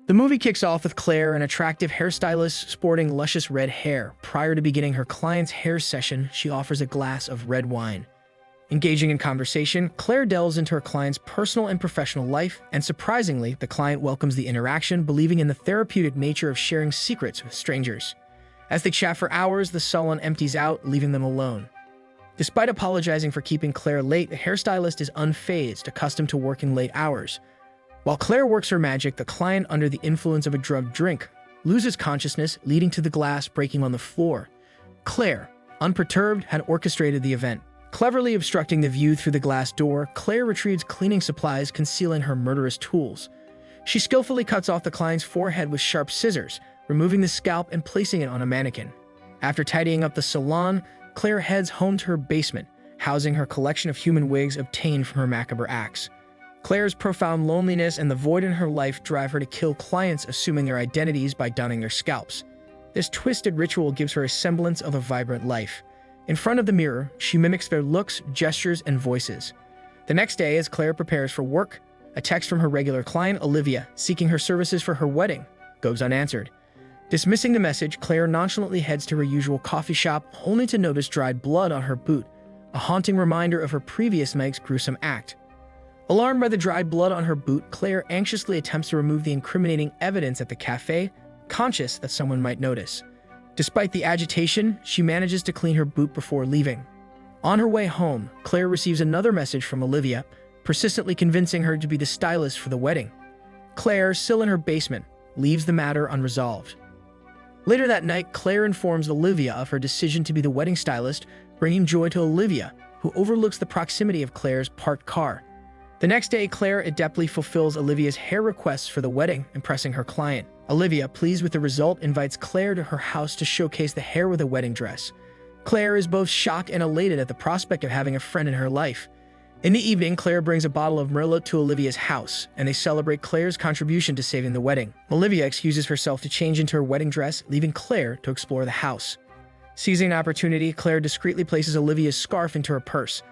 The movie kicks off with Claire, an attractive hairstylist sporting luscious red hair. Prior to beginning her client's hair session, she offers a glass of red wine. Engaging in conversation, Claire delves into her client's personal and professional life, and surprisingly, the client welcomes the interaction, believing in the therapeutic nature of sharing secrets with strangers. As they chat for hours, the salon empties out, leaving them alone. Despite apologizing for keeping Claire late, the hairstylist is unfazed, accustomed to working late hours. While Claire works her magic, the client, under the influence of a drugged drink, loses consciousness, leading to the glass breaking on the floor. Claire, unperturbed, had orchestrated the event. Cleverly obstructing the view through the glass door, Claire retrieves cleaning supplies concealing her murderous tools. She skillfully cuts off the client's forehead with sharp scissors, removing the scalp and placing it on a mannequin. After tidying up the salon, Claire heads home to her basement, housing her collection of human wigs obtained from her macabre acts. Claire's profound loneliness and the void in her life drive her to kill clients, assuming their identities by donning their scalps. This twisted ritual gives her a semblance of a vibrant life. In front of the mirror, she mimics their looks, gestures, and voices. The next day, as Claire prepares for work, a text from her regular client, Olivia, seeking her services for her wedding, goes unanswered. Dismissing the message, Claire nonchalantly heads to her usual coffee shop, only to notice dried blood on her boot, a haunting reminder of her previous night's gruesome act. Alarmed by the dried blood on her boot, Claire anxiously attempts to remove the incriminating evidence at the cafe, conscious that someone might notice. Despite the agitation, she manages to clean her boot before leaving. On her way home, Claire receives another message from Olivia, persistently convincing her to be the stylist for the wedding. Claire, still in her basement, leaves the matter unresolved. Later that night, Claire informs Olivia of her decision to be the wedding stylist, bringing joy to Olivia, who overlooks the proximity of Claire's parked car. The next day, Claire adeptly fulfills Olivia's hair requests for the wedding, impressing her client. Olivia, pleased with the result, invites Claire to her house to showcase the hair with a wedding dress. Claire is both shocked and elated at the prospect of having a friend in her life. In the evening, Claire brings a bottle of Merlot to Olivia's house, and they celebrate Claire's contribution to saving the wedding. Olivia excuses herself to change into her wedding dress, leaving Claire to explore the house. Seizing an opportunity, Claire discreetly places Olivia's scarf into her purse.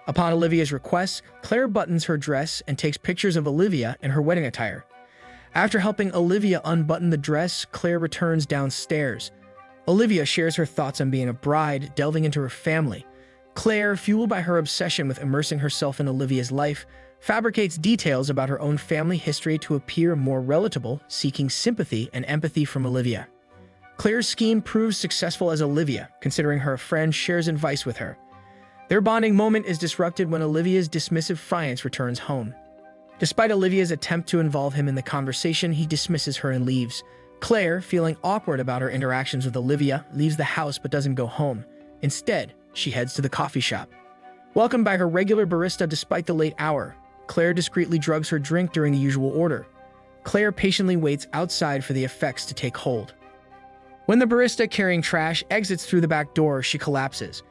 Upon Olivia's request, Claire buttons her dress and takes pictures of Olivia in her wedding attire. After helping Olivia unbutton the dress, Claire returns downstairs. Olivia shares her thoughts on being a bride, delving into her family. Claire, fueled by her obsession with immersing herself in Olivia's life, fabricates details about her own family history to appear more relatable, seeking sympathy and empathy from Olivia. Claire's scheme proves successful as Olivia, considering her friend, shares advice with her. Their bonding moment is disrupted when Olivia's dismissive fiance returns home. Despite Olivia's attempt to involve him in the conversation, he dismisses her and leaves. Claire, feeling awkward about her interactions with Olivia, leaves the house but doesn't go home. Instead, she heads to the coffee shop. Welcomed by her regular barista despite the late hour, Claire discreetly drugs her drink during the usual order. Claire patiently waits outside for the effects to take hold. When the barista carrying trash exits through the back door, she collapses.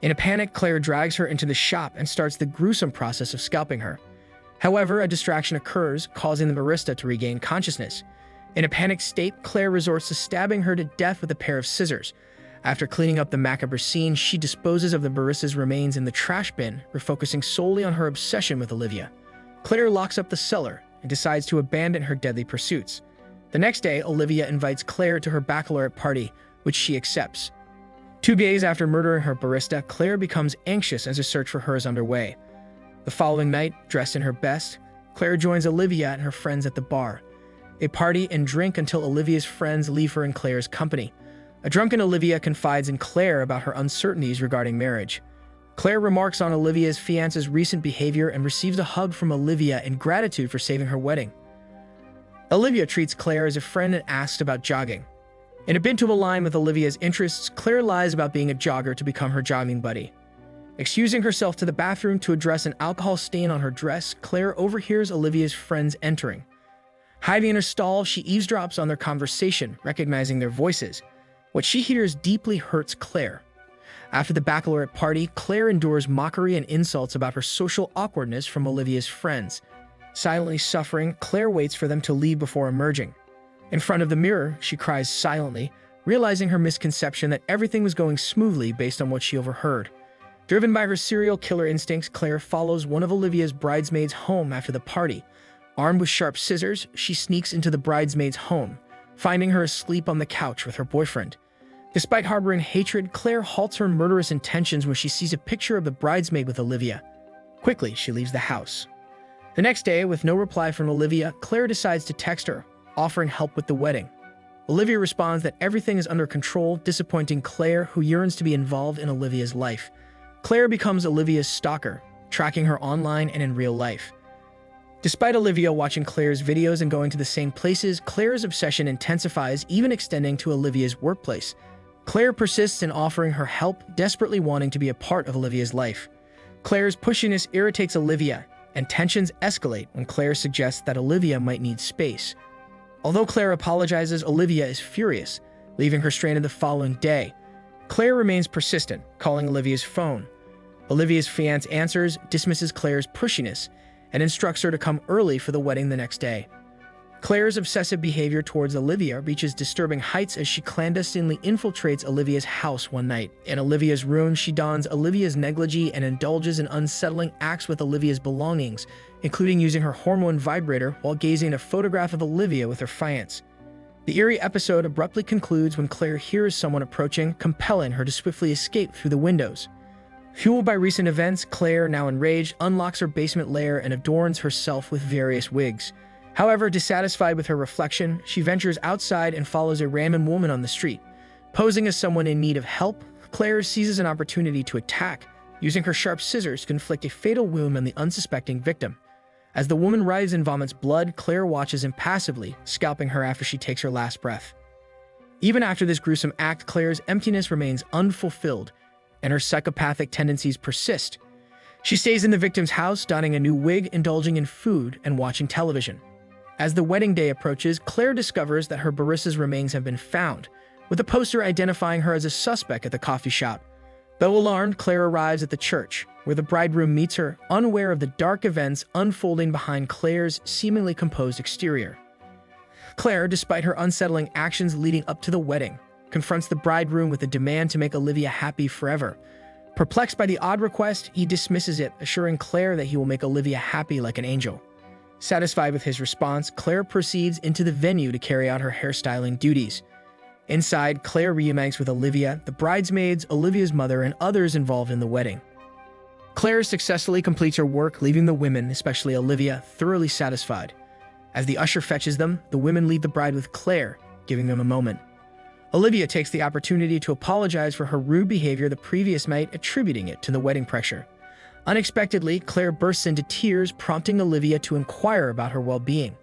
In a panic, Claire drags her into the shop and starts the gruesome process of scalping her. However, a distraction occurs, causing the barista to regain consciousness. In a panicked state, Claire resorts to stabbing her to death with a pair of scissors. After cleaning up the macabre scene, she disposes of the barista's remains in the trash bin, refocusing solely on her obsession with Olivia. Claire locks up the cellar and decides to abandon her deadly pursuits. The next day, Olivia invites Claire to her baccalaureate party, which she accepts. 2 days after murdering her barista, Claire becomes anxious as a search for her is underway. The following night, dressed in her best, Claire joins Olivia and her friends at the bar. They party and drink until Olivia's friends leave her in Claire's company. A drunken Olivia confides in Claire about her uncertainties regarding marriage. Claire remarks on Olivia's fiance's recent behavior and receives a hug from Olivia in gratitude for saving her wedding. Olivia treats Claire as a friend and asks about jogging. In a bid to align with Olivia's interests, Claire lies about being a jogger to become her jogging buddy. Excusing herself to the bathroom to address an alcohol stain on her dress, Claire overhears Olivia's friends entering. Hiding in her stall, she eavesdrops on their conversation, recognizing their voices. What she hears deeply hurts Claire. After the baccalaureate party, Claire endures mockery and insults about her social awkwardness from Olivia's friends. Silently suffering, Claire waits for them to leave before emerging. In front of the mirror, she cries silently, realizing her misconception that everything was going smoothly based on what she overheard. Driven by her serial killer instincts, Claire follows one of Olivia's bridesmaids home after the party. Armed with sharp scissors, she sneaks into the bridesmaid's home, finding her asleep on the couch with her boyfriend. Despite harboring hatred, Claire halts her murderous intentions when she sees a picture of the bridesmaid with Olivia. Quickly, she leaves the house. The next day, with no reply from Olivia, Claire decides to text her, offering help with the wedding. Olivia responds that everything is under control, disappointing Claire, who yearns to be involved in Olivia's life. Claire becomes Olivia's stalker, tracking her online and in real life. Despite Olivia watching Claire's videos and going to the same places, Claire's obsession intensifies, even extending to Olivia's workplace. Claire persists in offering her help, desperately wanting to be a part of Olivia's life. Claire's pushiness irritates Olivia, and tensions escalate when Claire suggests that Olivia might need space. Although Claire apologizes, Olivia is furious, leaving her stranded the following day. Claire remains persistent, calling Olivia's phone. Olivia's fiancé answers, dismisses Claire's pushiness, and instructs her to come early for the wedding the next day. Claire's obsessive behavior towards Olivia reaches disturbing heights as she clandestinely infiltrates Olivia's house one night. In Olivia's room, she dons Olivia's negligee and indulges in unsettling acts with Olivia's belongings, including using her hormone vibrator while gazing at a photograph of Olivia with her fiancé. The eerie episode abruptly concludes when Claire hears someone approaching, compelling her to swiftly escape through the windows. Fueled by recent events, Claire, now enraged, unlocks her basement lair and adorns herself with various wigs. However, dissatisfied with her reflection, she ventures outside and follows a random woman on the street. Posing as someone in need of help, Claire seizes an opportunity to attack, using her sharp scissors to inflict a fatal wound on the unsuspecting victim. As the woman writhes and vomits blood, Claire watches impassively, scalping her after she takes her last breath. Even after this gruesome act, Claire's emptiness remains unfulfilled, and her psychopathic tendencies persist. She stays in the victim's house, donning a new wig, indulging in food, and watching television. As the wedding day approaches, Claire discovers that her barissa's remains have been found, with a poster identifying her as a suspect at the coffee shop. Though alarmed, Claire arrives at the church, where the bridegroom meets her, unaware of the dark events unfolding behind Claire's seemingly composed exterior. Claire, despite her unsettling actions leading up to the wedding, confronts the bridegroom with a demand to make Olivia happy forever. Perplexed by the odd request, he dismisses it, assuring Claire that he will make Olivia happy like an angel. Satisfied with his response, Claire proceeds into the venue to carry out her hairstyling duties. Inside, Claire reunites with Olivia, the bridesmaids, Olivia's mother, and others involved in the wedding. Claire successfully completes her work, leaving the women, especially Olivia, thoroughly satisfied. As the usher fetches them, the women leave the bride with Claire, giving them a moment. Olivia takes the opportunity to apologize for her rude behavior the previous night, attributing it to the wedding pressure. Unexpectedly, Claire bursts into tears, prompting Olivia to inquire about her well-being.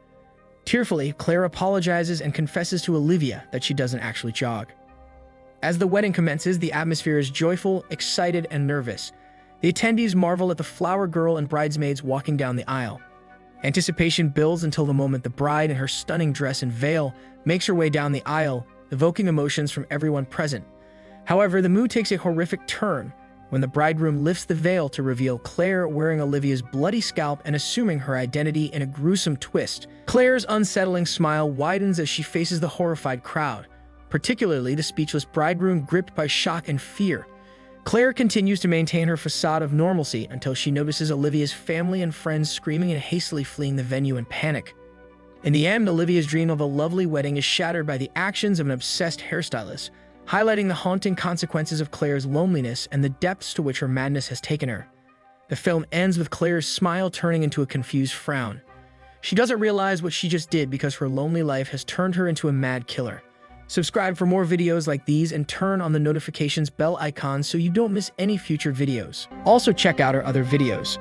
Tearfully, Claire apologizes and confesses to Olivia that she doesn't actually jog. As the wedding commences, the atmosphere is joyful, excited, and nervous. The attendees marvel at the flower girl and bridesmaids walking down the aisle. Anticipation builds until the moment the bride, in her stunning dress and veil, makes her way down the aisle, evoking emotions from everyone present. However, the mood takes a horrific turn when the bridegroom lifts the veil to reveal Claire wearing Olivia's bloody scalp and assuming her identity in a gruesome twist. Claire's unsettling smile widens as she faces the horrified crowd, particularly the speechless bridegroom gripped by shock and fear. Claire continues to maintain her facade of normalcy until she notices Olivia's family and friends screaming and hastily fleeing the venue in panic. In the end, Olivia's dream of a lovely wedding is shattered by the actions of an obsessed hairstylist, highlighting the haunting consequences of Claire's loneliness and the depths to which her madness has taken her. The film ends with Claire's smile turning into a confused frown. She doesn't realize what she just did because her lonely life has turned her into a mad killer. Subscribe for more videos like these and turn on the notifications bell icon so you don't miss any future videos. Also check out our other videos.